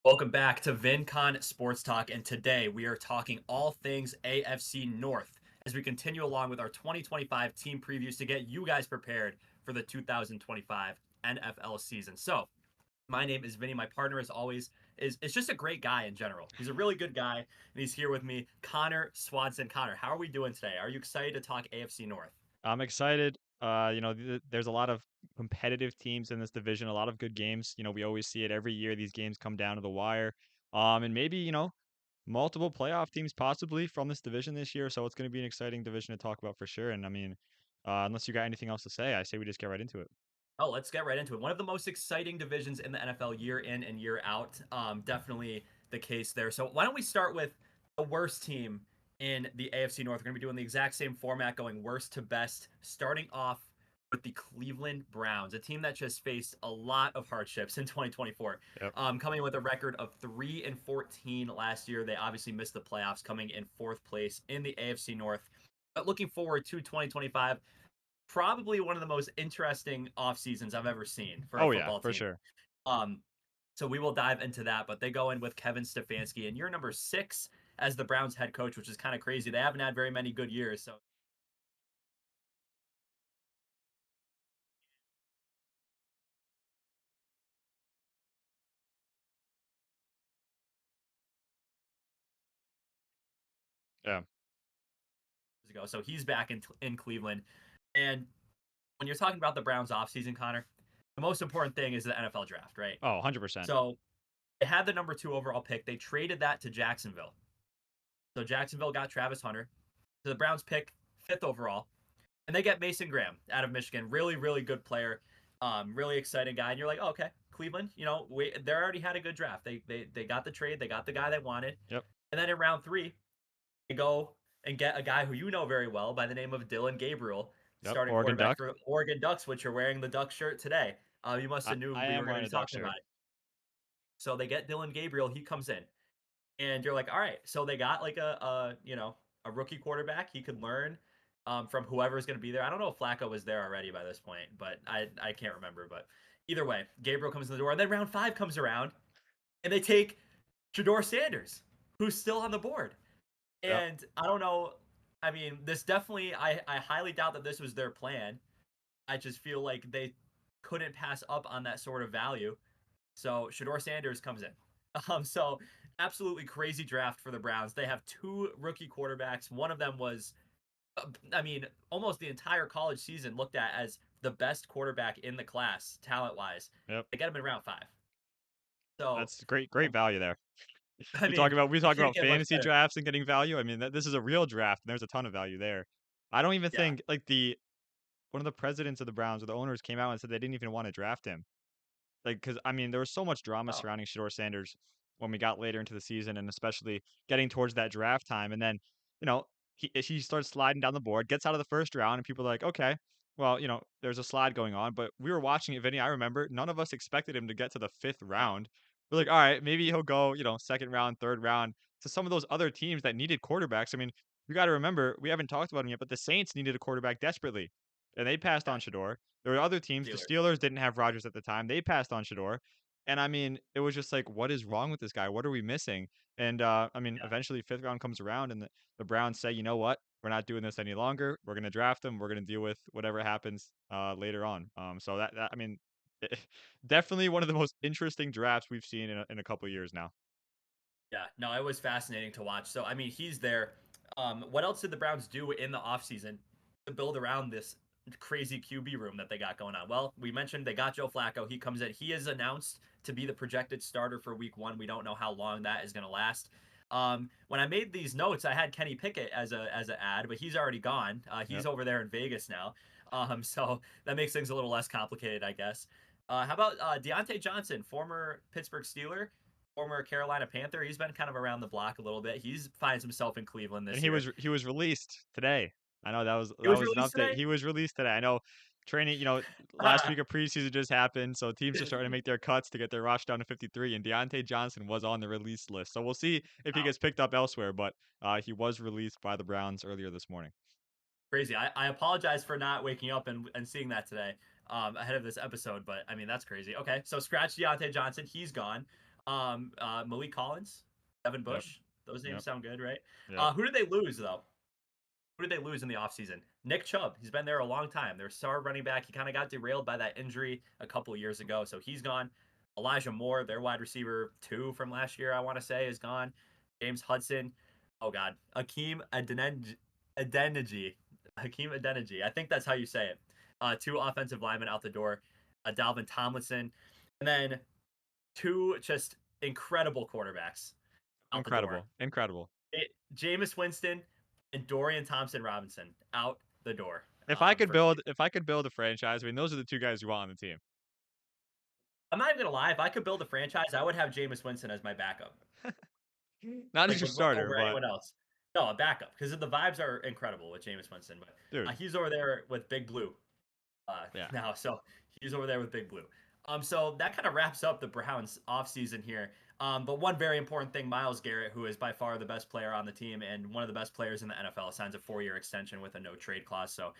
Welcome back to VinConn Sports Talk, and today we are talking all things AFC North as we continue along with our 2025 team previews to get you guys prepared for the 2025 NFL season. So, my name is Vinny. My partner, as always, is just a great guy in general. He's a really good guy, and he's here with me, Connor Swanson. Connor, how are we doing today? Are you excited to talk AFC North? I'm excited. There's a lot of competitive teams in this division, a lot of good games. We always see it every year. These games come down to the wire. And maybe, multiple playoff teams possibly from this division this year. So it's going to be an exciting division to talk about for sure. And I mean, unless you got anything else to say, I say we just get right into it. Oh, let's get right into it. One of the most exciting divisions in the NFL year in and year out. Definitely the case there. So why don't we start with the worst team in the AFC North? We're going to be doing the exact same format, going worst to best, starting off with the Cleveland Browns, a team that just faced a lot of hardships in 2024. Yep. Coming in with a record of 3-14 last year. They obviously missed the playoffs, coming in fourth place in the AFC North. But looking forward to 2025, probably one of the most interesting off seasons I've ever seen for a Oh yeah, football for team. sure. Um, so we will dive into that, but they go in with Kevin Stefanski, and you're number 6 as the Browns head coach, which is kind of crazy. They haven't had very many good years, so Yeah. ago. So he's back in Cleveland, and when you're talking about the Browns offseason, Connor, the most important thing is the NFL draft, right? Oh, 100%. So they had the number 2 overall pick. They traded that to Jacksonville. So Jacksonville got Travis Hunter. So the Browns pick 5th overall. And they get Mason Graham out of Michigan. Really, really good player. Really exciting guy. And you're like, oh, okay, Cleveland, they already had a good draft. They got the trade. They got the guy they wanted. Yep. And then in round 3, they go and get a guy who you know very well by the name of Dylan Gabriel, Yep. starting Oregon quarterback Duck. for Oregon Ducks, which you're wearing the Duck shirt today. You must I, have knew I we am were going to wearing be a Duck talking shirt. about it. So they get Dylan Gabriel. He comes in, and you're like, all right. So they got like a rookie quarterback. He could learn from whoever's going to be there. I don't know if Flacco was there already by this point, but I can't remember. But either way, Gabriel comes in the door, and then round 5 comes around, and they take Shador Sanders, who's still on the board. Yep. And I don't know. I mean, this definitely, I highly doubt that this was their plan. I just feel like they couldn't pass up on that sort of value. So Shador Sanders comes in. So absolutely crazy draft for the Browns. They have 2 rookie quarterbacks. One of them was, I mean, almost the entire college season looked at as the best quarterback in the class, talent wise. Yep. They get him in round 5. So, That's great value there. I We talk mean, about we you talk can't about get much fantasy better. drafts and getting value. I mean, this is a real draft, and there's a ton of value there. I don't even Yeah. think like the one of the presidents of the Browns or the owners came out and said they didn't even want to draft him. Like, because I mean, there was so much drama Oh, surrounding Shador Sanders when we got later into the season, and especially getting towards that draft time. And then, he starts sliding down the board, gets out of the first round, and people are like, okay, well, there's a slide going on. But we were watching it, Vinny. I remember none of us expected him to get to the fifth no. round. We're like, all right, maybe he'll go, second round, third round to some of those other teams that needed quarterbacks. I mean, you got to remember, we haven't talked about him yet, but the Saints needed a quarterback desperately, and they passed on Yes. Shador. There were other teams. The Steelers. Steelers didn't have Rodgers at the time. They passed on Shador. And I mean, it was just like, what is wrong with this guy? What are we missing? And I mean, Yeah. eventually fifth round comes around and the Browns say, you know what? We're not doing this any longer. We're going to draft him. We're going to deal with whatever happens later on. So I mean, definitely one of the most interesting drafts we've seen in a couple of years now. Yeah, no, it was fascinating to watch. So, I mean, he's there. What else did the Browns do in the offseason to build around this crazy QB room that they got going on? Well, we mentioned they got Joe Flacco. He comes in. He is announced to be the projected starter for week 1. We don't know how long that is going to last. When I made these notes, I had Kenny Pickett as an ad, but he's already gone. He's Yep. over there in Vegas now. So that makes things a little less complicated, I guess. How about Deontay Johnson, former Pittsburgh Steeler? Former Carolina Panther. He's been kind of around the block a little bit. He's finds himself in Cleveland And this he year. was released today. I know that was He that was was an released update. today. He was released today. I know training, last week Ah, of preseason just happened, so teams are starting to make their cuts to get their roster down to 53, and Deontay Johnson was on the release list. So we'll see if he wow, gets picked up elsewhere, but he was released by the Browns earlier this morning. crazy. I apologize for not waking up and seeing that today ahead of this episode, but I mean that's crazy. Okay, so scratch Deontay Johnson. He's gone. Malik Collins, Devin Yep. Bush. Those names Yep. sound good, right? Yep. Who did they lose though? Who did they lose in the offseason? Nick Chubb. He's been there a long time. Their star running back. He kind of got derailed by that injury a couple of years ago, so he's gone. Elijah Moore, their wide receiver 2 from last year, I want to say, is gone. James Hudson. Oh God, Adeniji. Hakeem Adeniji. I think that's how you say it. 2 offensive linemen out the door. Dalvin Tomlinson, and then 2 just incredible quarterbacks out the door. Incredible. Incredible. Jameis Winston and Dorian Thompson Robinson out the door for If I could build a franchise, I mean, those are the two guys you want on the team. I'm not even gonna lie. If I could build a franchise, I would have Jameis Winston as my backup, Not as like your starter, over but anyone else. No, a backup because the vibes are incredible with Jameis Winston. But dude, he's over there with Big Blue yeah. now, so he's over there with Big Blue. So that kind of wraps up the Browns offseason here. But one very important thing, Myles Garrett, who is by far the best player on the team and one of the best players in the NFL, signs a 4-year extension with a no trade clause. So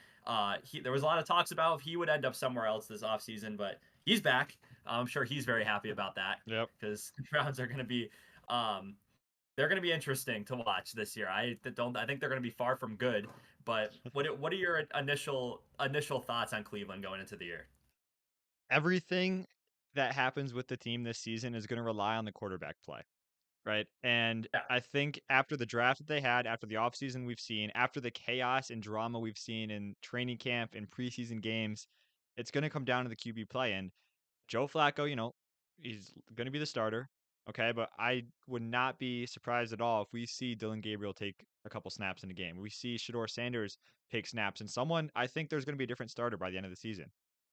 there was a lot of talks about if he would end up somewhere else this offseason, but he's back. I'm sure he's very happy about that Yep. because the Browns are going to be they're going to be interesting to watch this year. I think they're going to be far from good. But what are your initial thoughts on Cleveland going into the year? Everything that happens with the team this season is going to rely on the quarterback play, right? And Yeah, I think after the draft that they had, after the offseason we've seen, after the chaos and drama we've seen in training camp and preseason games, it's going to come down to the QB play. And Joe Flacco, he's going to be the starter. Okay. But I would not be surprised at all if we see Dylan Gabriel take a couple snaps in the game. We see Shador Sanders take snaps, and I think there's going to be a different starter by the end of the season.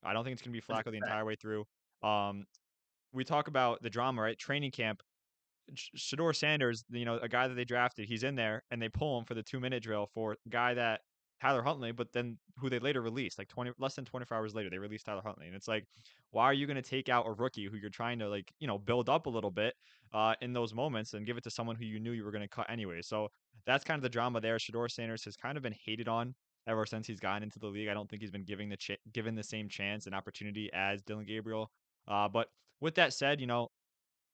I don't think it's going to be Flacco the 100%. entire way through. Um, we talk about the drama, right? Training camp. Shador Sanders, a guy that they drafted, he's in there, and they pull him for the 2-minute drill for a guy that Tyler Huntley, but then who they later released, like less than 24 hours later, they released Tyler Huntley, and it's like, why are you going to take out a rookie who you're trying to build up a little bit in those moments and give it to someone who you knew you were going to cut anyway? So that's kind of the drama there. Shador Sanders has kind of been hated on ever since he's gotten into the league. I don't think he's been given the same chance and opportunity as Dylan Gabriel. But with that said,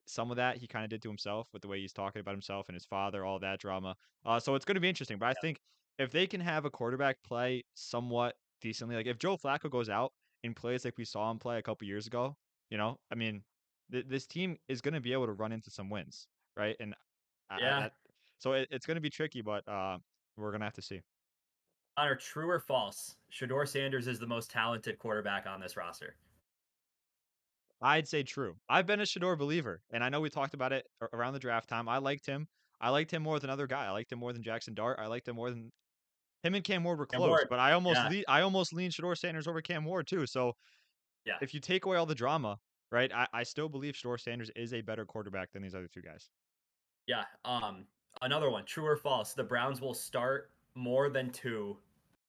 some of that he kind of did to himself with the way he's talking about himself and his father, all that drama. So it's going to be interesting. But I think if they can have a quarterback play somewhat decently, like if Joe Flacco goes out and plays like we saw him play a couple years ago, I mean, this team is going to be able to run into some wins, right? And Yeah. that, so it's going to be tricky, but we're going to have to see. Connor, true or false? Shador Sanders is the most talented quarterback on this roster. I'd say true. I've been a Shador believer, and I know we talked about it around the draft time. I liked him. I liked him more than other guy. I liked him more than Jackson Dart. I liked him more than him and Cam Ward were And close, Ward. but Yeah. I almost lean Shador Sanders over Cam Ward too. So Yeah. if you take away all the drama, right, I still believe Shador Sanders is a better quarterback than these other two guys. Yeah. Another one, true or false? The Browns will start more than 2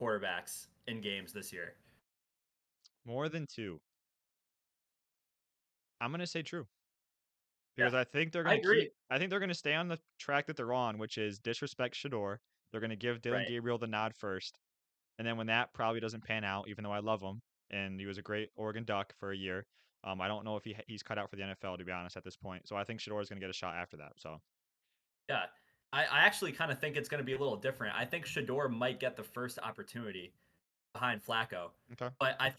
quarterbacks in games this year. More than two. I'm gonna say true. Yeah. Because I agree. I think they're gonna stay on the track that they're on, which is disrespect Shador. They're gonna give Dylan Right. Gabriel the nod first. And then when that probably doesn't pan out, even though I love him and he was a great Oregon Duck for a year, I don't know if he's cut out for the NFL to be honest at this point. So I think Shador is going to get a shot after that. So Yeah. I actually kind of think it's going to be a little different. I think Shador might get the first opportunity behind Flacco. okay, But I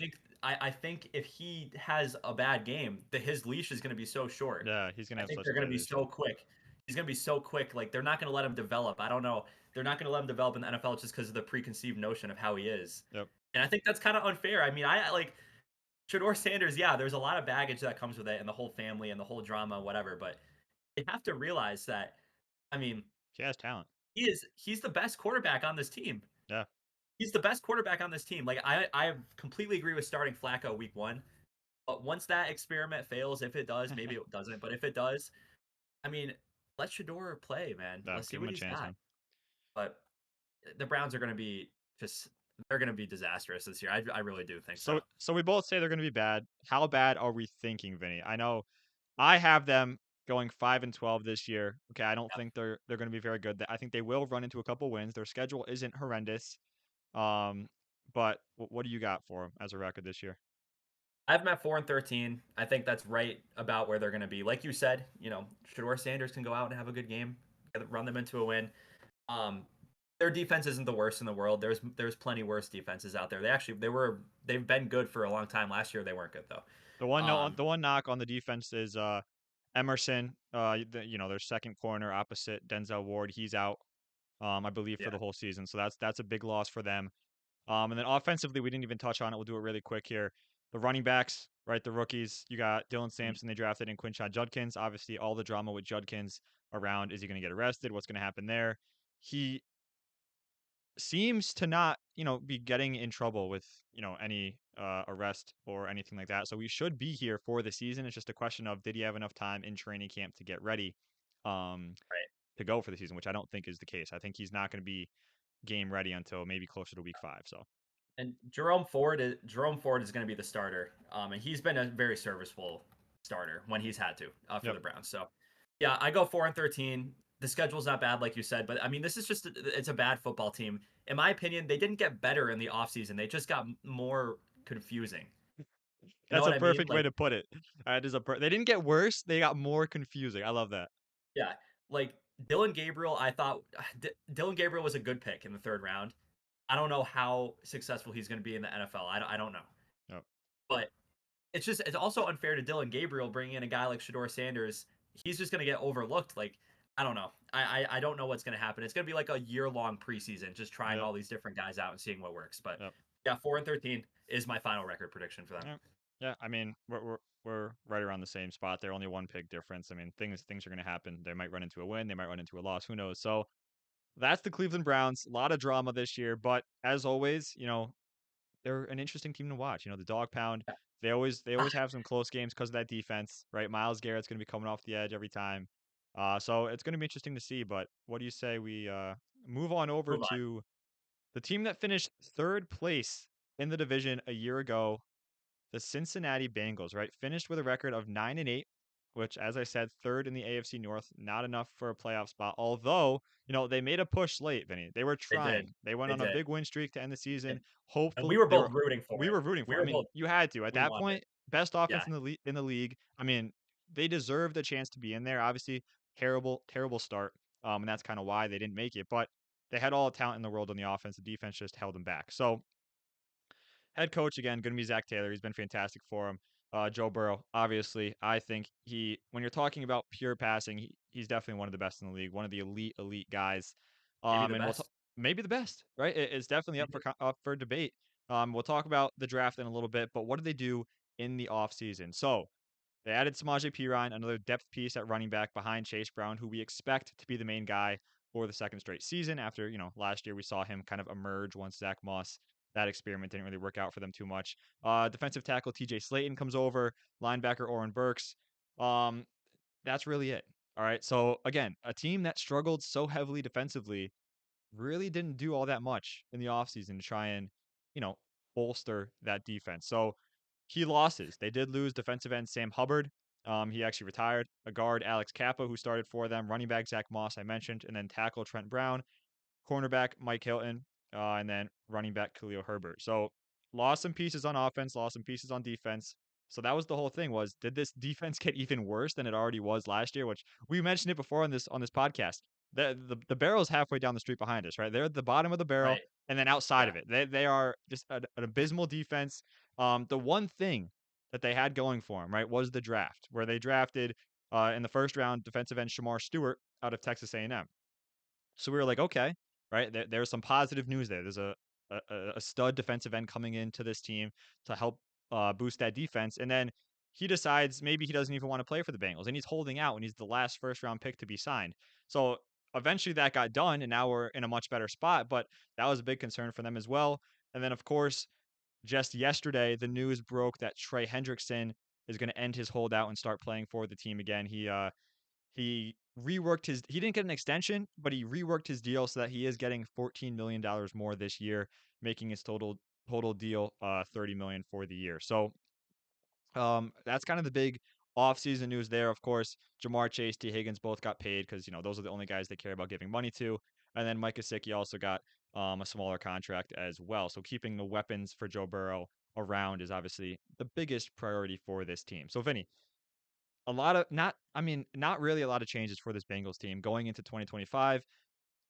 think if he has a bad game, his leash is going to be so short. yeah, he's going to I have think such they're going to tight be leadership. so quick. He's going to be so quick. Like they're not going to let him develop. I don't know. They're not going to let him develop in the NFL just because of the preconceived notion of how he is. Yep. And I think that's kind of unfair. I mean, I like Shador Sanders. Yeah, there's a lot of baggage that comes with it, and the whole family and the whole drama, whatever. But you have to realize that. I mean, He has talent. he's the best quarterback on this team. Yeah. He's the best quarterback on this team. Like I completely agree with starting Flacco week 1. But once that experiment fails, if it does, maybe it doesn't. But if it does, I mean, let Shador play, man. Yeah. Let's see Give him what a he's chance, got. man. But the Browns are going to be just they're going to be disastrous this year. I really do think so. So we both say they're going to be bad. How bad are we thinking, Vinny? I know I have them going 5-12 this year. Okay, I don't Yeah. think they're going to be very good. I think they will run into a couple wins. Their schedule isn't horrendous. But what do you got for them as a record this year? I have them at 4-13. I think that's right about where they're going to be. Like you said, Shador Sanders can go out and have a good game, run them into a win. Um, their defense isn't the worst in the world. There's plenty worse defenses out there. They've been good for a long time. Last year they weren't good though. The one no, Um, the one knock on the defense is Emerson. Their second corner opposite Denzel Ward. He's out. I believe for yeah, the whole season. So that's a big loss for them. And then offensively, we didn't even touch on it. We'll do it really quick here. The running backs, right? The rookies. You got Dylan Mhm. Sampson. They drafted in Quinshon Judkins. Obviously, all the drama with Judkins around. Is he going to get arrested? What's going to happen there? He seems to not, be getting in trouble with, any arrest or anything like that. So we should be here for the season. It's just a question of did he have enough time in training camp to get ready um, right. to go for the season, which I don't think is the case. I think he's not going to be game ready until maybe closer to week 5. So, And Jerome Ford is going to be the starter. And he's been a very serviceable starter when he's had to for yep. the Browns. So, yeah, I go 4-13. The schedule's not bad, like you said, but I mean, this is it's a bad football team. In my opinion, they didn't get better in the offseason. They just got more confusing. You know That's what a I mean? perfect way Like, to put it. They didn't get worse, they got more confusing. I love that. yeah, like Dylan Gabriel, I thought Dylan Gabriel was a good pick in the third round. I don't know how successful he's going to be in the NFL. I don't know. Yep. But it's also unfair to Dylan Gabriel bringing in a guy like Shador Sanders. He's just going to get overlooked. Like, I don't know. I don't know what's going to happen. It's going to be like a year-long preseason, just trying Yep. all these different guys out and seeing what works. But Yep. yeah, 4-13 is my final record prediction for them. Yep. Yeah, I mean, we're right around the same spot. They're only one pick difference. I mean, things are going to happen. They might run into a win, they might run into a loss, who knows. So, that's the Cleveland Browns. A lot of drama this year, but as always, they're an interesting team to watch. The dog pound. They always have some close games because of that defense, right? Miles Garrett's going to be coming off the edge every time. So it's going to be interesting to see. But what do you say we move on over Move on. to the team that finished third place in the division a year ago, the Cincinnati Bengals, right? Finished with a record of 9-8, which, as I said, third in the AFC North. Not enough for a playoff spot. Although, they made a push late, Vinny. They were They did. trying. They went They on a did. big win streak to end the season. And we Hopefully, were both rooting for we it. were rooting We for. I were mean, both. you had to at We that wanted point. it. Best Yeah. offense in the league. I mean, they deserved a chance to be in there. Obviously, terrible start. And that's kind of why they didn't make it. But they had all the talent in the world on the offense. The defense just held them back. So head coach again, going to be Zach Taylor. He's been fantastic for him. Joe Burrow, obviously, I think when you're talking about pure passing, he's definitely one of the best in the league, one of the elite guys. Maybe the And best. maybe the best, right? It's definitely Mhm. up for debate. We'll talk about the draft in a little bit, but what did they do in the offseason? So they added Samaje Perine, another depth piece at running back behind Chase Brown, who we expect to be the main guy for the second straight season. After, last year we saw him kind of emerge once Zach Moss. That experiment didn't really work out for them too much. Defensive tackle TJ Slayton comes over, linebacker Oren Burks. Um, that's really it. All right. So again, a team that struggled so heavily defensively really didn't do all that much in the offseason to try and, you know, bolster that defense. So key losses. They did lose defensive end Sam Hubbard. He actually retired. A guard, Alex Kappa, who started for them. Running back, Zach Moss, I mentioned. And then tackle, Trent Brown. Cornerback, Mike Hilton. And then running back, Khalil Herbert. So lost some pieces on offense, lost some pieces on defense. So that was the whole thing was, did this defense get even worse than it already was last year? Which we mentioned it before on this podcast. The barrel's halfway down the street behind us, right? They're at the bottom of the barrel, Right. and then outside Yeah. of it, they are just an abysmal defense. The one thing that they had going for them, right, was the draft, where they drafted in the first round defensive end Shamar Stewart out of Texas A&M. So we were like, okay, right, there's some positive news there. There's a stud defensive end coming into this team to help boost that defense, and then he decides maybe he doesn't even want to play for the Bengals, and he's holding out, and he's the last first round pick to be signed. So eventually that got done, and now we're in a much better spot. But that was a big concern for them as well. And then of course, just yesterday, the news broke that Trey Hendrickson is going to end his holdout and start playing for the team again. He reworked he didn't get an extension, but he reworked his deal so that he is getting $14 million more this year, making his total deal 30 million for the year. So that's kind of the big offseason news there. Of course, Jamar Chase, T. Higgins both got paid because those are the only guys they care about giving money to. And then Mike Gesicki also got a smaller contract as well. So keeping the weapons for Joe Burrow around is obviously the biggest priority for this team. So, Vinny, a lot of not, I mean, not really a lot of changes for this Bengals team going into 2025.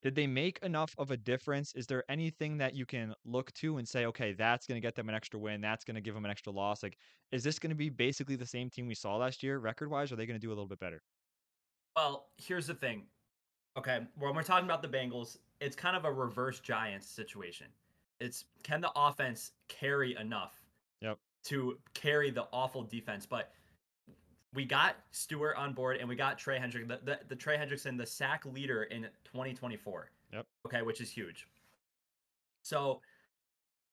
Did they make enough of a difference? Is there anything that you can look to and say, okay, that's going to get them an extra win. That's going to give them an extra loss? Like, is this going to be basically the same team we saw last year, record wise? Or are they going to do a little bit better? Well, here's the thing. Okay, when we're talking about the Bengals, it's kind of a reverse Giants situation. It's can the offense carry enough Yep. to carry the awful defense? But we got Stewart on board and we got Trey Hendrickson, the Trey Hendrickson, the sack leader in 2024. Yep. Okay, which is huge. So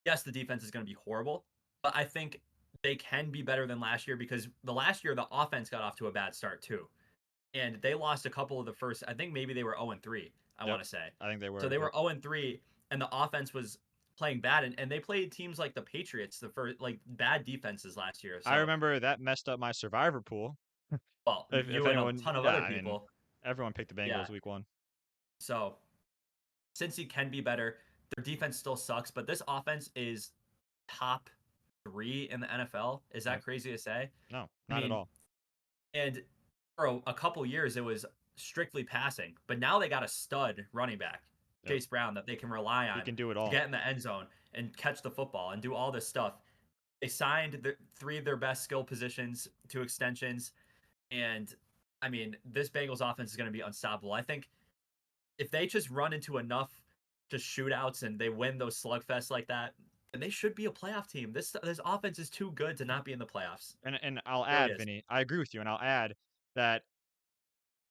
yes, the defense is going to be horrible, but I think they can be better than last year because the last year the offense got off to a bad start too, and they lost a couple of the first. I think maybe they were 0-3. I Yep. want to say. I think they So were. they Yep. were 0-3, and the offense was playing bad, and they played teams like the Patriots, the first like bad defenses last year. I So remember that messed up my survivor pool. well, If you and a anyone, ton of yeah, other I mean, people, everyone picked the yeah. Bengals week one. So Cincy can be better. Their defense still sucks, but this offense is top three in the NFL. Is Yep. that crazy to say? No, I not at mean, all. and for a couple years it was strictly passing, but now they got a stud running back, Yep. Chase Brown, that they can rely He on can do it to all. get in the end zone and catch the football and do all this stuff. They signed three of their best skill positions to extensions, and I mean, this Bengals offense is going to be unstoppable. I think if they just run into enough just shootouts and they win those slugfests like that, then they should be a playoff team. This offense is too good to not be in the playoffs. And I'll It really add, is. Vinny, I agree with you, and I'll add that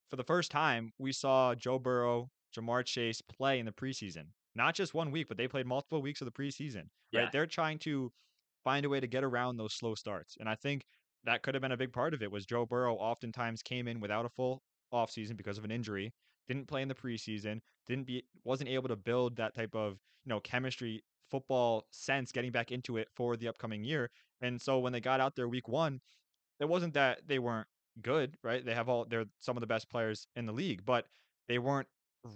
for the first time, we saw Joe Burrow, Jamar Chase play in the preseason. Not just 1 week, but they played multiple weeks of the preseason, Yeah, right? They're trying to find a way to get around those slow starts. And I think that could have been a big part of it was Joe Burrow oftentimes came in without a full offseason because of an injury, didn't play in the preseason, wasn't able to build that type of, chemistry, football sense getting back into it for the upcoming year. And so when they got out there week one, it wasn't that they weren't good, right? They're some of the best players in the league, but they weren't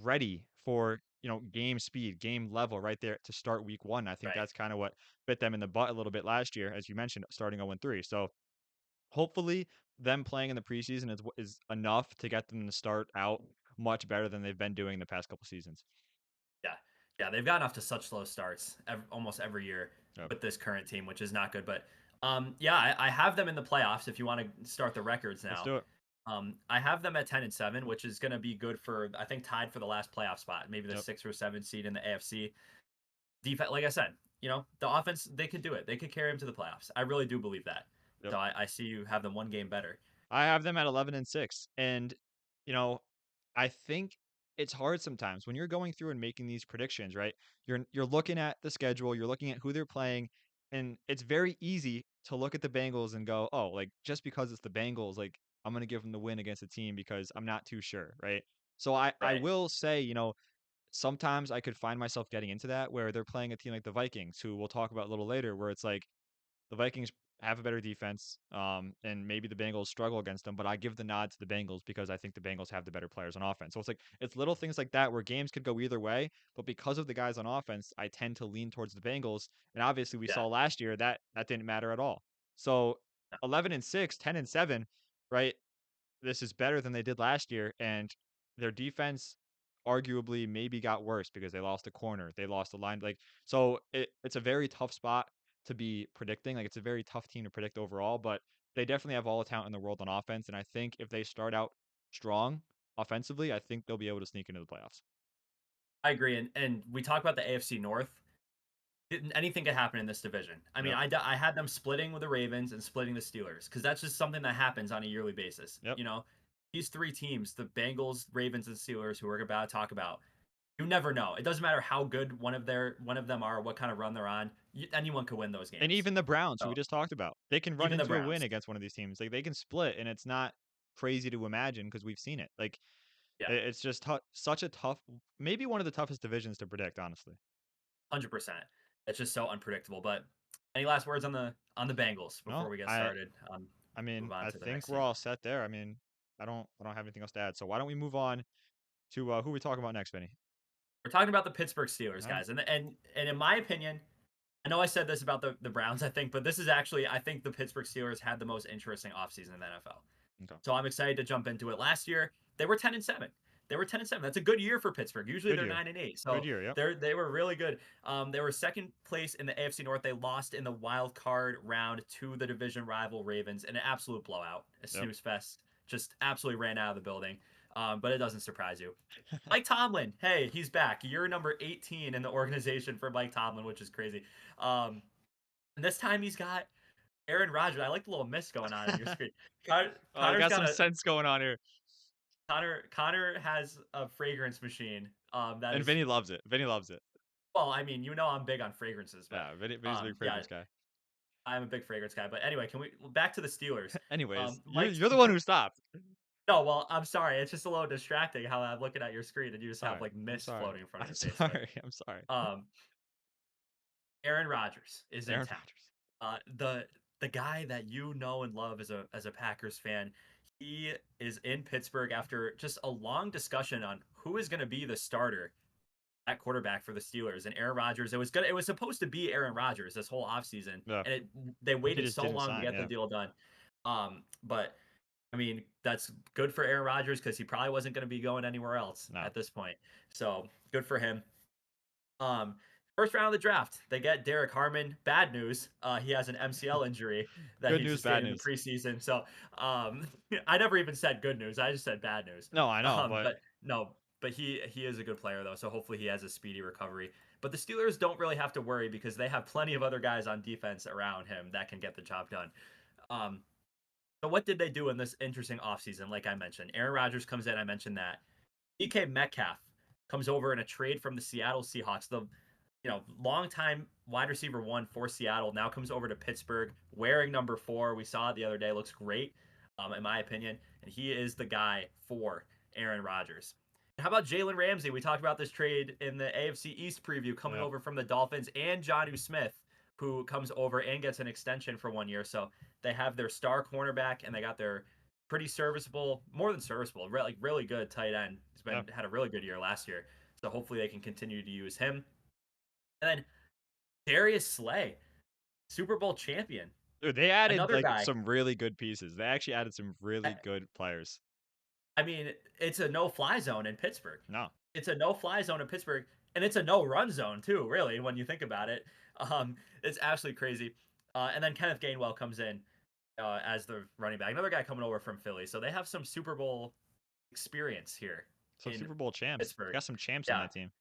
ready for, game speed, game level right there to start week one. I think right. that's kind of what bit them in the butt a little bit last year, as you mentioned, starting 0-3. So hopefully them playing in the preseason is enough to get them to start out much better than they've been doing the past couple seasons. Yeah, yeah, they've gotten off to such slow starts almost every year Yep. with this current team, which is not good. But yeah, I have them in the playoffs. If you want to start the records Let's now, do it. I have them at 10-7, which is going to be good for I think tied for the last playoff spot, maybe the Yep. 6 or 7 seed in the AFC. Defense, like I said, the offense they could do it. They could carry them to the playoffs. I really do believe that. Yep. So I see you have them one game better. I have them at 11-6. And, you know, I think it's hard sometimes when you're going through and making these predictions, right? You're looking at the schedule, you're looking at who they're playing, and it's very easy to look at the Bengals and go, "Oh, like just because it's the Bengals, like I'm going to give them the win against the team because I'm not too sure," right? So I Right. will say, sometimes I could find myself getting into that where they're playing a team like the Vikings, who we'll talk about a little later, where it's like the Vikings have a better defense, and maybe the Bengals struggle against them, but I give the nod to the Bengals because I think the Bengals have the better players on offense. So it's little things like that where games could go either way, but because of the guys on offense, I tend to lean towards the Bengals. And obviously we Yeah. saw last year that didn't matter at all. So 11-6, 10-7, right? This is better than they did last year, and their defense arguably maybe got worse because they lost a corner, they lost a line. Like so, it's a very tough spot to be predicting. Like it's a very tough team to predict overall, but they definitely have all the talent in the world on offense, and I think if they start out strong offensively, I think they'll be able to sneak into the playoffs. I agree. And we talk about the AFC North. Anything could happen in this division. I mean, Yep, I had them splitting with the Ravens and splitting the Steelers because that's just something that happens on a yearly basis. yep. These three teams, the Bengals, Ravens, and Steelers, who we're about to talk about, you never know. It doesn't matter how good one of them are, what kind of run they're on. Anyone could win those And games. even the Browns, who we So just talked about, they can run even the into a win Browns, against one of these teams. Like they can split, and it's not crazy to imagine because we've seen it. Like yeah, it's just such a tough, maybe one of the toughest divisions to predict, honestly. 100%. It's just so unpredictable. But any last words on the Bengals before No, we get I started? I Move mean, on I to the think next we're team. all set there. I mean, I don't have anything else to add. So why don't we move on to who we talking about next, Benny? We're talking about the Pittsburgh Steelers, All right. guys, and in my opinion, I know I said this about the Browns, I think, but this is actually, I think the Pittsburgh Steelers had the most interesting offseason in the NFL. Okay. So I'm excited to jump into it. Last year, they were 10-7. They were 10-7. That's a good year for Pittsburgh. Usually Good they're year. 9-8. Good So year. Yep. they were really good. They were second place in the AFC North. They lost in the wild card round to the division rival Ravens in an absolute blowout. A Yep. snooze fest. Just absolutely ran out of the building. But it doesn't surprise you. Mike Tomlin, hey, he's back. You're number 18 in the organization for Mike Tomlin, which is crazy. And this time he's got Aaron Rodgers. I like the little mist going on in your screen. I Connor's got got some a sense going on here. Connor has a fragrance machine. That And is, Vinny loves it. Vinny loves it. well, I mean, I'm big on fragrances, but Yeah, Vinny's a big yeah, fragrance guy. I'm a big fragrance guy. But anyway, can we back to the Steelers? Anyways, Mike, you're the one who stopped. no, well, I'm sorry. It's just a little distracting how I'm looking at your screen and you just have Sorry. like I'm mist sorry. floating in front of I'm your face. But sorry. I'm sorry. Aaron Rodgers is in Aaron town. Rodgers. The guy that you know and love as a Packers fan, he is in Pittsburgh after just a long discussion on who is going to be the starter at quarterback for the Steelers. And Aaron Rodgers, it was supposed to be Aaron Rodgers this whole offseason. Yeah. And they He waited just so didn't long to sign. get the deal done. But I mean, that's good for Aaron Rodgers because he probably wasn't going to be going anywhere else No. at this point. So good for him. Um, First round of the draft, they get Derek Harmon. Bad news, he has an MCL injury that Good he news, sustained bad in the news. preseason. So I never even said good news. I just said bad news. No, I know, but But no, but he is a good player though. So hopefully he has a speedy recovery. But the Steelers don't really have to worry because they have plenty of other guys on defense around him that can get the job done. Um, so what did they do in this interesting offseason? Like I mentioned, Aaron Rodgers comes in. I mentioned that. DK Metcalf comes over in a trade from the Seattle Seahawks. The longtime wide receiver one for Seattle now comes over to Pittsburgh wearing number 4. We saw it the other day. Looks great, in my opinion. And he is the guy for Aaron Rodgers. How about Jalen Ramsey? We talked about this trade in the AFC East preview coming over from the Dolphins, and Jonnu Smith, who comes over and gets an extension for 1 year. So they have their star cornerback and they got their pretty serviceable, more than serviceable, really good tight end. He's had a really good year last year. So hopefully they can continue to use him. And then Darius Slay, Super Bowl champion. Dude, they added Another guy. some really good pieces. They actually added some really good players. I mean, it's a no-fly zone in Pittsburgh. No. It's a no-fly zone in Pittsburgh, and it's a no-run zone too, really, when you think about it. It's absolutely crazy. And then Kenneth Gainwell comes in as the running back. Another guy coming over from Philly. So they have some Super Bowl experience here. Some Super Bowl champs. Pittsburgh. Got some champs on that team.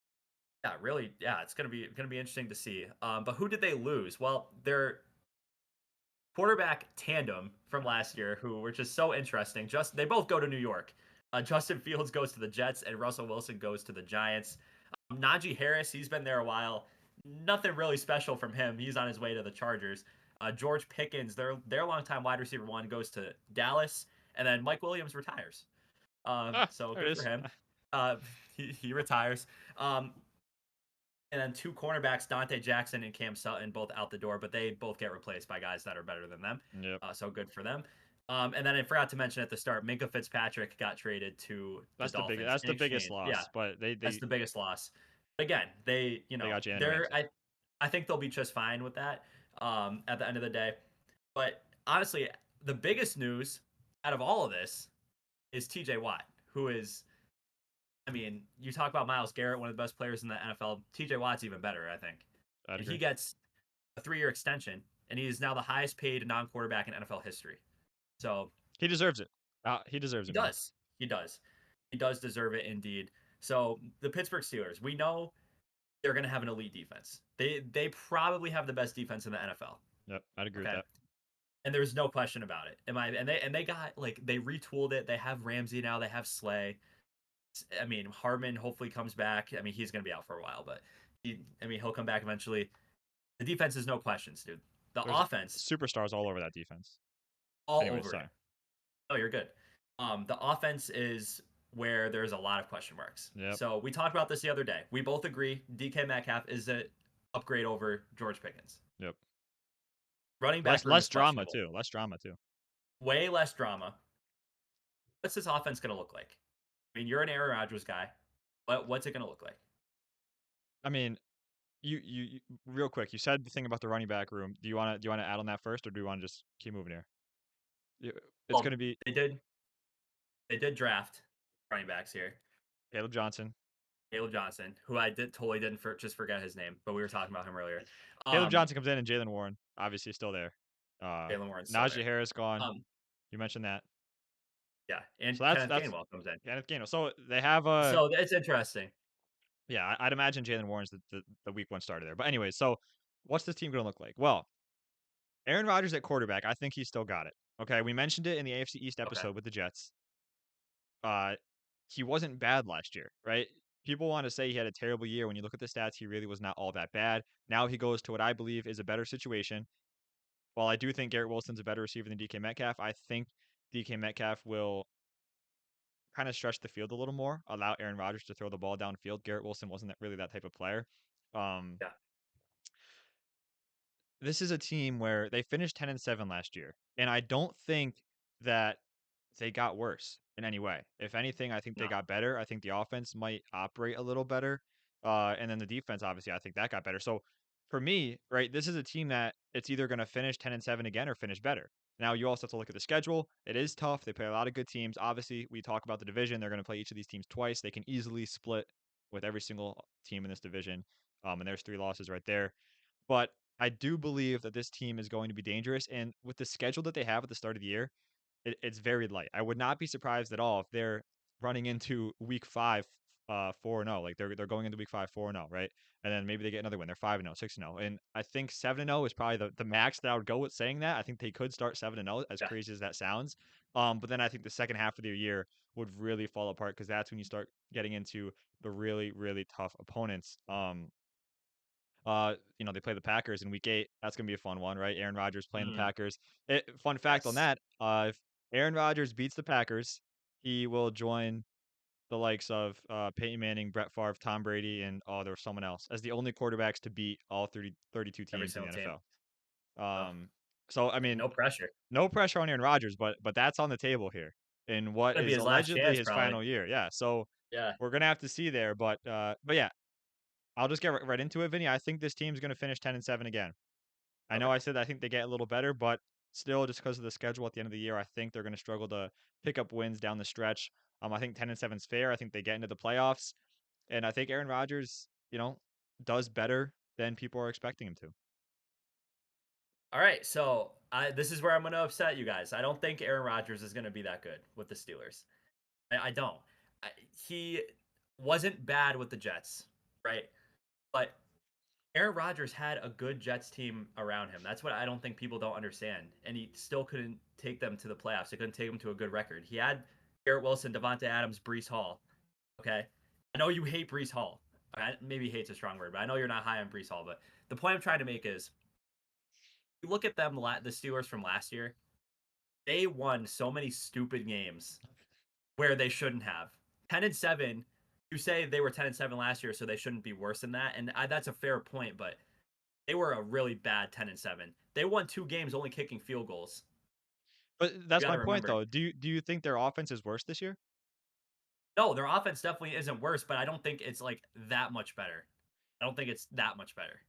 Yeah, really. Yeah, it's gonna be interesting to see. But who did they lose? Well, their quarterback tandem from last year, who were just so interesting. They both go to New York. Justin Fields goes to the Jets, and Russell Wilson goes to the Giants. Najee Harris, he's been there a while. Nothing really special from him. He's on his way to the Chargers. George Pickens, their longtime wide receiver one, goes to Dallas, and then Mike Williams retires. So good for him. He retires. And then 2 cornerbacks, Dante Jackson and Cam Sutton, both out the door, but they both get replaced by guys that are better than them. Yep. So good for them. And then I forgot to mention at the start, Minka Fitzpatrick got traded to the Dolphins. That's the biggest loss. Yeah, but that's the biggest loss. But again, they got I think they'll be just fine with that at the end of the day. But honestly, the biggest news out of all of this is TJ Watt, who is, I mean, you talk about Myles Garrett, one of the best players in the NFL. TJ Watt's even better, I think. I'd agree. He gets a 3-year extension, and he is now the highest paid non-quarterback in NFL history. So he deserves it. He deserves it. He does deserve it indeed. So the Pittsburgh Steelers, we know they're going to have an elite defense. They probably have the best defense in the NFL. Yep, I'd agree with that. And there's no question about it. And they got, like, they retooled it. They have Ramsey now. They have Slay. I mean, Harmon hopefully comes back. I mean, he's going to be out for a while, but he'll come back eventually. The defense is no questions, dude. There's offense, superstars all over that defense. Over it. Oh, you're good. The offense is where there's a lot of question marks. Yep. So we talked about this the other day. We both agree DK Metcalf is an upgrade over George Pickens. Yep. Running back less drama too. Way less drama. What's this offense going to look like? I mean, you're an Aaron Rodgers guy. What's it going to look like? I mean, real quick. You said the thing about the running back room. Do you wanna add on that first, or do you want to just keep moving here? You- It's Well, gonna be they did draft running backs here. Caleb Johnson. Caleb Johnson, who I did totally didn't just forget his name, but we were talking about him earlier. Caleb Johnson comes in, and Jalen Warren obviously still there. Jalen Warren's still Najee there. Harris gone. Um, You mentioned that. yeah, and So Kenneth that's Gainwell comes in. Kenneth Gainwell. So they have a So it's interesting. yeah. I'd imagine Jalen Warren's the week one starter there. But anyways, so what's this team gonna look like? Well, Aaron Rodgers at quarterback. I think he's still got it. Okay, we mentioned it in the AFC East Okay. episode with the Jets. Uh, he wasn't bad last year, right? People want to say he had a terrible year. When you look at the stats, he really was not all that bad. Now he goes to what I believe is a better situation. While I do think Garrett Wilson's a better receiver than DK Metcalf, I think DK Metcalf will kind of stretch the field a little more, allow Aaron Rodgers to throw the ball downfield. Garrett Wilson wasn't really that type of player. Um, Yeah. this is a team where they finished 10-7 last year, and I don't think that they got worse in any way. If anything, I think they No. got better. I think the offense might operate a little better, and then the defense, obviously, I think that got better. So for me, right, this is a team that it's either going to finish 10-7 again or finish better. Now you also have to look at the schedule. It is tough. They play a lot of good teams. Obviously, we talk about the division. They're going to play each of these teams twice. They can easily split with every single team in this division. And there's 3 losses right there. But I do believe that this team is going to be dangerous. And with the schedule that they have at the start of the year, it's very light. I would not be surprised at all if they're running into week 5 4-0. Like they're going into week 5 4-0, right? And then maybe they get another win. They're 5-0, 6-0. And I think 7-0 is probably the max that I would go with saying that. I think they could start 7-0, as Yeah. crazy as that sounds. But then I think the second half of the year would really fall apart because that's when you start getting into the really, really tough opponents. They play the Packers in week 8. That's gonna be a fun one, right? Aaron Rodgers playing the Mm, Packers. Fun fact on yes. that: if Aaron Rodgers beats the Packers, he will join the likes of Peyton Manning, Brett Favre, Tom Brady, and there was someone else as the only quarterbacks to beat all 32 Every teams in the single team. NFL. Oh, So I hey, mean, no pressure. no pressure on Aaron Rodgers, but that's on the table here in what Gonna be is his last allegedly chance, his probably. final year. Yeah, so Yeah. we're gonna have to see there, but yeah, I'll just get right into it, Vinny. I think this team's gonna finish 10-7 again. I know Okay. I said I think they get a little better, but still, just because of the schedule at the end of the year, I think they're going to struggle to pick up wins down the stretch. I think 10-7 is fair. I think they get into the playoffs, and I think Aaron Rodgers, does better than people are expecting him to. All right. So this is where I'm gonna upset you guys. I don't think Aaron Rodgers is gonna be that good with the Steelers. I don't. He wasn't bad with the Jets, right? But Aaron Rodgers had a good Jets team around him. That's what I don't think people don't understand. And he still couldn't take them to the playoffs. He couldn't take them to a good record. He had Garrett Wilson, Devontae Adams, Brees Hall. Okay. I know you hate Brees Hall. Maybe hate's a strong word, but I know you're not high on Brees Hall. But the point I'm trying to make is you look at them, the Steelers from last year, they won so many stupid games where they shouldn't have. 10-7, you say they were 10-7 last year, so they shouldn't be worse than that. And that's a fair point, but they were a really bad 10-7. They won 2 games only kicking field goals. But You that's got my to point, remember. though. Do you think their offense is worse this year? No, their offense definitely isn't worse, but I don't think it's like that much better. I don't think it's that much better.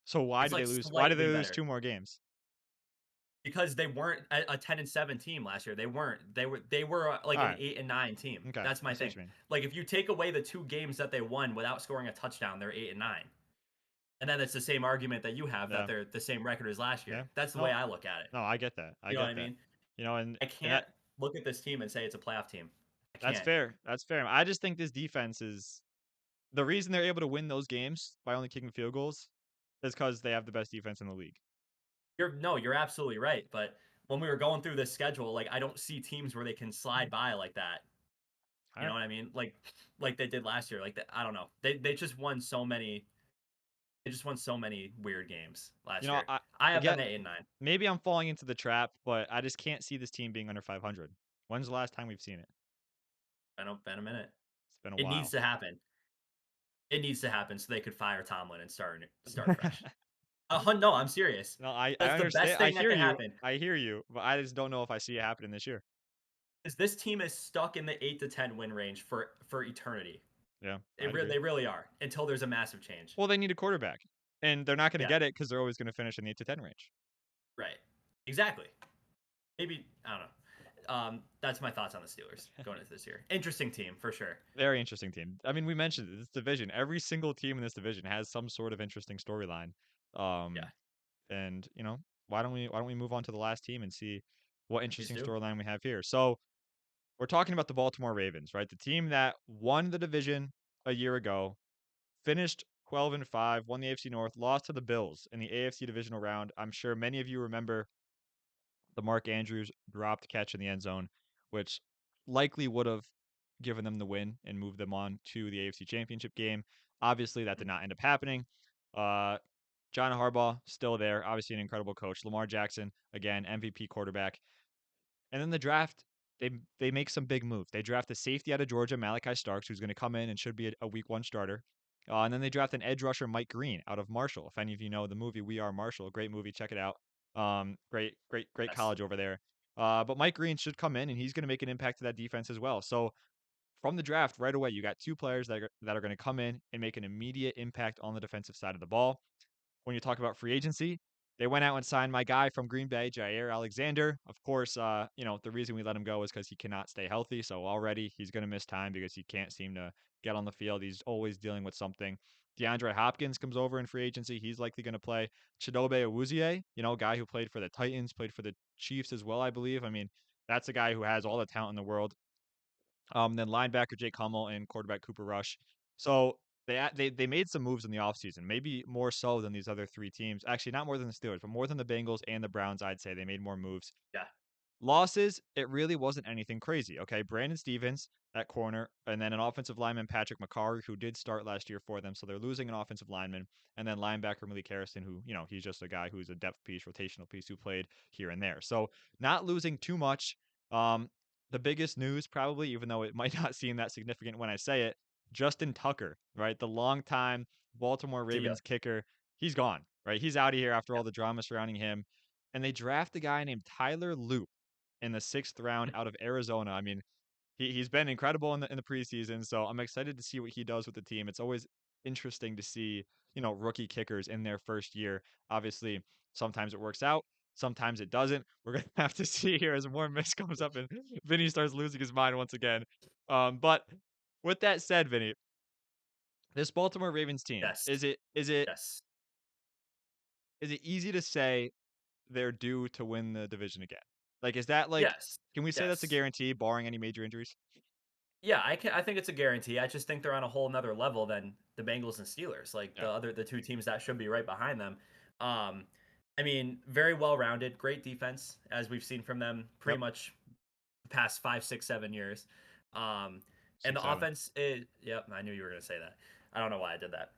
So why It's did they like lose? Why did they slightly lose better 2 more games? because they weren't a 10-7 team last year. They weren't. They were like All an right. 8-9 team. Okay. That's my I see what thing. you mean. Like if you take away the 2 games that they won without scoring a touchdown, they're 8-9. And then it's the same argument that you have that Yeah. they're the same record as last Yeah. year. That's the way No. I look at it. No. I get that. I You know what get I that. mean? And I and can't look at this team and say it's a playoff team. I that's can't. fair. That's fair. I just think this defense is the reason they're able to win those games by only kicking field goals is because they have the best defense in the league. You're absolutely right. But when we were going through this schedule, like I don't see teams where they can slide by like that. All You know right. what I mean? Like they did last year. I don't know. They just won so many. They just won so many weird games You last know, year. I I have them get at 8-9. maybe I'm falling into the trap, but I just can't see this team being under 500. When's the last time we've seen it? Been a minute. It's been a It needs while. to happen. It needs to happen so they could fire Tomlin and start fresh. No, I'm serious. No, I That's the best understand. I thing that hear can you. happen. I hear you, but I just don't know if I see it happening this year. Is this team is stuck in the 8 to 10 win range for eternity. Yeah, I agree. They really are until there's a massive change. Well, they need a quarterback, and they're not going to Yeah, get it because they're always going to finish in the 8 to 10 range. right. Exactly. Maybe I don't know. That's my thoughts on the Steelers going into this year. Interesting team for sure. Very interesting team. I mean, we mentioned this division. Every single team in this division has some sort of interesting storyline. Yeah, Um, and why don't we move on to the last team and see what please interesting do. storyline we have here? So we're talking about the Baltimore Ravens, right? The team that won the division a year ago, finished 12-5, won the AFC North, lost to the Bills in the AFC divisional round. I'm sure many of you remember the Mark Andrews dropped catch in the end zone, which likely would have given them the win and moved them on to the AFC Championship game. Obviously, that did not end up happening. Uh, John Harbaugh still there, obviously an incredible coach. Lamar Jackson, again, MVP quarterback. And then the draft, they make some big moves. They draft a safety out of Georgia, Malachi Starks, who's going to come in and should be a week one starter. And then they draft an edge rusher, Mike Green, out of Marshall. If any of you know the movie We Are Marshall, great movie, check it out. Great Yes. college over there. But Mike Green should come in and he's going to make an impact to that defense as well. So from the draft right away, you got two players that are going to come in and make an immediate impact on the defensive side of the ball. When you talk about free agency, they went out and signed my guy from Green Bay, Jair Alexander. Of course, the reason we let him go is because he cannot stay healthy. So already he's going to miss time because he can't seem to get on the field. He's always dealing with something. DeAndre Hopkins comes over in free agency. He's likely going to play. Chidobe Awuzie, guy who played for the Titans, played for the Chiefs as well, I believe. I mean, that's a guy who has all the talent in the world. Then linebacker Jake Hummel and quarterback Cooper Rush. So they made some moves in the offseason, maybe more so than these other three teams. Actually, not more than the Steelers, but more than the Bengals and the Browns, I'd say. They made more moves. Yeah. Losses, it really wasn't anything crazy. Okay, Brandon Stevens at corner, and then an offensive lineman, Patrick McCarr, who did start last year for them. So they're losing an offensive lineman, and then linebacker Malik Harrison, who he's just a guy who's a depth piece, rotational piece, who played here and there. So not losing too much. Um, the biggest news, probably, even though it might not seem that significant when I say it, Justin Tucker, right, the longtime Baltimore See ya. Ravens kicker, he's gone. Right, he's out of here after Yeah. all the drama surrounding him, and they draft a guy named Tyler Loop in the sixth round out of Arizona. I mean, he's been incredible in the preseason, so I'm excited to see what he does with the team. It's always interesting to see rookie kickers in their first year. Obviously, sometimes it works out, sometimes it doesn't. We're gonna have to see here as more mix comes up and Vinny starts losing his mind once again. But with that said, Vinny, this Baltimore Ravens team Yes. Yes. is it easy to say they're due to win the division again? Like, is that like, Yes. can we say that's a Yes. guarantee, barring any major injuries? Yeah, I think it's a guarantee. I just think they're on a whole nother level than the Bengals and Steelers, like Yeah. the two teams that should be right behind them. Um, I mean, very well rounded, great defense as we've seen from them pretty Yep. much the past 5, 6, 7 years. Um, and Six, the seven. offense is yep, I knew you were gonna say that. I don't know why I did that.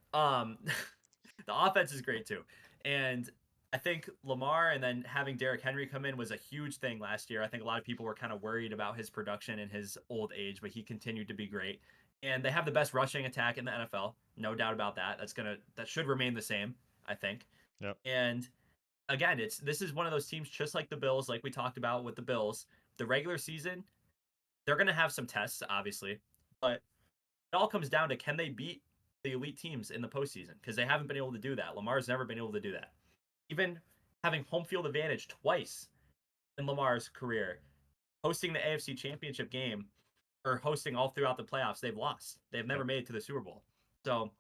The offense is great too, and I think Lamar and then having Derrick Henry come in was a huge thing last year. I think a lot of people were kind of worried about his production in his old age, but he continued to be great. And they have the best rushing attack in the NFL, no doubt about that. That should remain the same, I think. Yep. And again, this is one of those teams just like the Bills, like we talked about with the Bills. The regular season, they're going to have some tests, obviously, but it all comes down to can they beat the elite teams in the postseason because they haven't been able to do that. Lamar's never been able to do that. Even having home field advantage twice in Lamar's career, hosting the AFC Championship game or hosting all throughout the playoffs, they've lost. They've never Yep. made it to the Super Bowl. So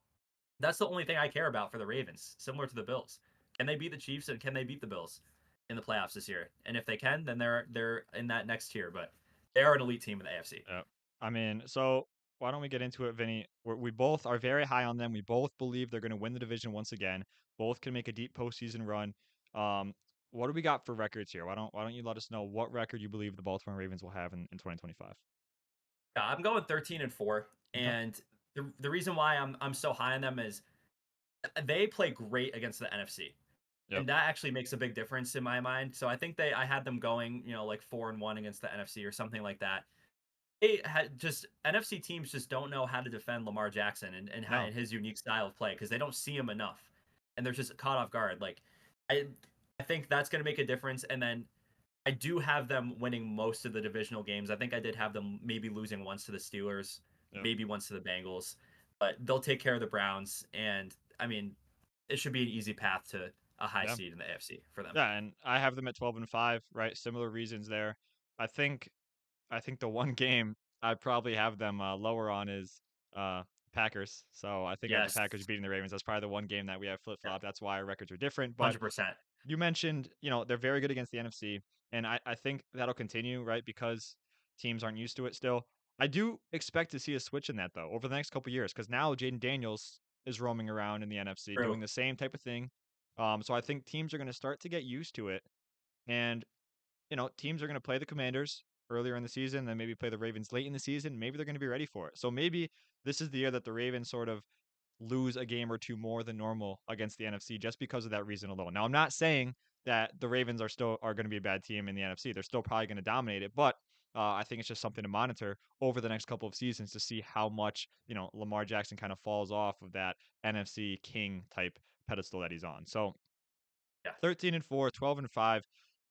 that's the only thing I care about for the Ravens, similar to the Bills. Can they beat the Chiefs and can they beat the Bills in the playoffs this year? And if they can, then they're in that next tier. But they are an elite team in the AFC. Yep. I mean, so why don't we get into it, Vinny? We both are very high on them. We both believe they're going to win the division once again. Both can make a deep postseason run. Um, what do we got for records here? Why don't you let us know what record you believe the Baltimore Ravens will have in 2025? Yeah, I'm going 13-4, Okay. and the reason why I'm so high on them is they play great against the NFC. Yep. And that actually makes a big difference in my mind. So I think I had them going, like 4-1 against the NFC or something like that. They had just NFC teams just don't know how to defend Lamar Jackson No. and his unique style of play because they don't see him enough, and they're just caught off guard. Like I I think that's going to make a difference. And then I do have them winning most of the divisional games. I think I did have them maybe losing once to the Steelers, Yep. maybe once to the Bengals. but they'll take care of the Browns. And I mean, it should be an easy path to a high Yeah. seed in the AFC for them. Yeah, and I have them at 12-5, right? Similar reasons there. I think I think the one game I'd probably have them lower on is uh Packers. So I think I have the Yes, Packers beating the Ravens. That's probably the one game that we have flip yeah, flop. That's why our records are different. But 100%. you mentioned, they're very good against the NFC, and I think that'll continue, right? Because teams aren't used to it still. I do expect to see a switch in that though over the next couple years, because now Jaden Daniels is roaming around in the NFC True. doing the same type of thing. So I think teams are going to start to get used to it, and teams are going to play the Commanders earlier in the season, then maybe play the Ravens late in the season. Maybe they're going to be ready for it. So maybe this is the year that the Ravens sort of lose a game or two more than normal against the NFC just because of that reason alone. Now, I'm not saying that the Ravens are going to be a bad team in the NFC. They're still probably going to dominate it, but I think it's just something to monitor over the next couple of seasons to see how much Lamar Jackson kind of falls off of that NFC king type pedestal that he's on. So Yeah. 13-4, 12-5.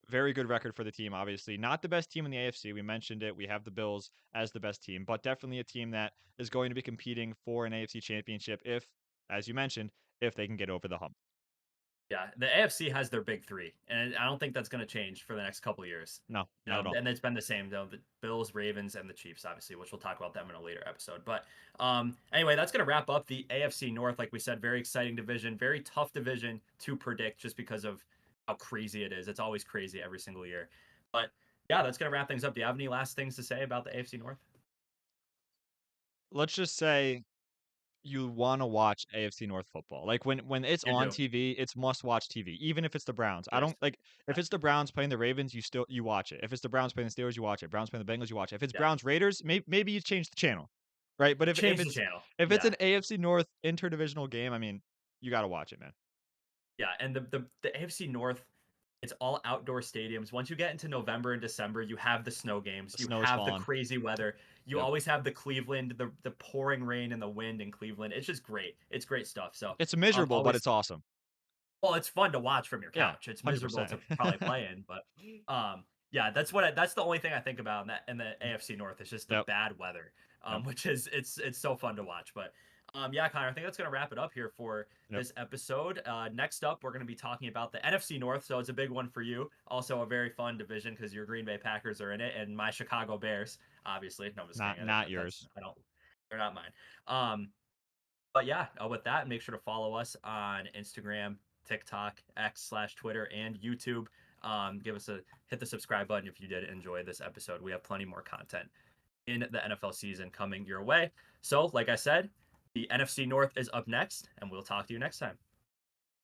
Very good record for the team, obviously. Not the best team in the AFC. We mentioned it. We have the Bills as the best team, but definitely a team that is going to be competing for an AFC championship if, as you mentioned, if they can get over the hump. Yeah, the AFC has their big three, and I don't think that's going to change for the next couple of years. No, not at all. And it's been the same though. The Bills, Ravens, and the Chiefs, obviously, which we'll talk about them in a later episode. But anyway, that's going to wrap up the AFC North. Like we said, very exciting division, very tough division to predict, just because of how crazy it is. It's always crazy every single year. But yeah, that's going to wrap things up. Do you have any last things to say about the AFC North? Let's just say you want to watch AFC North football. Like when it's You on do. TV, it's must watch TV, even if it's the Browns. I It is. don't like if it's the Browns playing the Ravens, you watch it. If it's the Browns playing the Steelers, you watch it. Browns playing the Bengals, you watch it. If it's Yeah. Browns Raiders, maybe you change the channel. Right? But if Change the it's channel. if it's Yeah. an AFC North interdivisional game, I mean, you got to watch it, man. Yeah. And the AFC North, it's all outdoor stadiums. Once you get into November and December, you have the snow games. The You snow's have the falling. crazy weather. You Yep. always have the Cleveland, the pouring rain and the wind in Cleveland. It's just great. It's great stuff. So, It's miserable, but always it's awesome. well, it's fun to watch from your Yeah, couch. It's miserable 100%. to probably play in, but yeah, that's the only thing I think about in the AFC North. It's just the Yep. bad weather, Yep. which is it's so fun to watch. But yeah, Connor, I think that's gonna wrap it up here for Yep. this episode. Next up, we're gonna be talking about the NFC North, so it's a big one for you. Also, a very fun division because your Green Bay Packers are in it, and my Chicago Bears, obviously. No, I'm just kidding. Not yours. I don't. They're not mine. But yeah, with that, make sure to follow us on Instagram, TikTok, X/Twitter, and YouTube. Give us a hit the subscribe button if you did enjoy this episode. We have plenty more content in the NFL season coming your way. So, like I said, the NFC North is up next, and we'll talk to you next time.